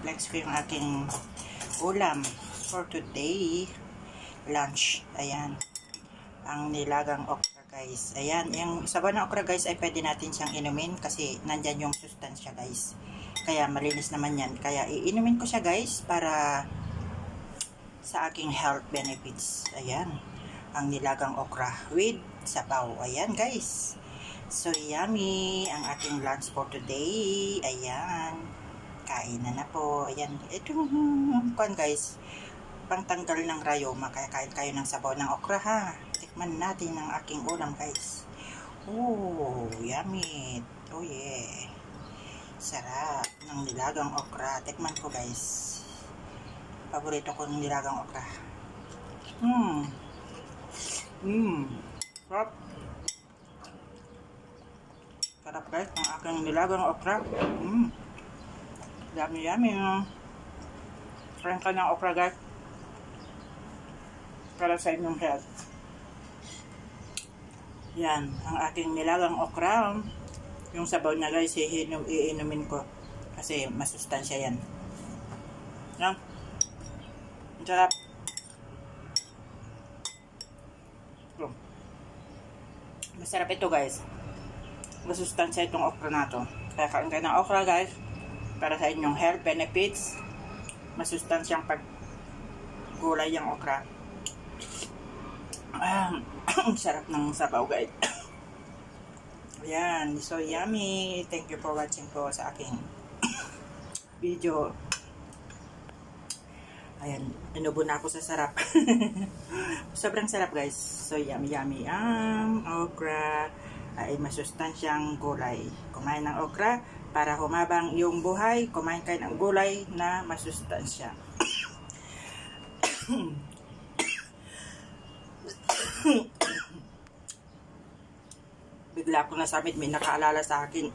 flex ko yung aking ulam for today. Lunch. Ayan. Ang nilagang okra guys. Ayan. Yung sabaw ng okra guys ay pwede natin siyang inumin kasi nandyan yung sustansya guys. Kaya malinis naman yan. Kaya iinumin ko siya guys para sa aking health benefits. Ayan. Ang nilagang okra with sabaw. Ayan guys. So yummy ang ating lunch for today. Ayan. Kain na po. Ayan. Ito kan guys. Pangtanggal ng rayoma. Kaya kain kayo ng sabaw ng okra ha. Tikman natin ang aking ulam guys. Oh, yummy. Oh yeah. Sarap ng nilagang okra. Tikman ko guys. Paborito ko ng nilagang okra. Sarap. Sarap guys, ang aking nilagang okra. Yummy. Try ka ng okra guys. Para sa inyong health. Yan, ang aking nilagang okra. Yung sabaw niya guys, iinumin ko. Kasi masustansya yan. Yan. Sarap. Masarap ito guys. Masustansya itong okra na to. Kaya kain kayo ng okra guys. Para sa inyong health benefits. Masustansyang paggulay yung okra. Ang sarap ng sabaw guys. Ayan. So yummy. Thank you for watching po sa aking video. Ayan. Inubo na ako sa sarap. Sobrang sarap guys. So yummy. Ang okra ay masustansyang gulay. Kumain ng okra para humabang iyong buhay. Kumain kayo ng gulay na masustansya. Bigla ako nasamit, may nakaalala sa akin.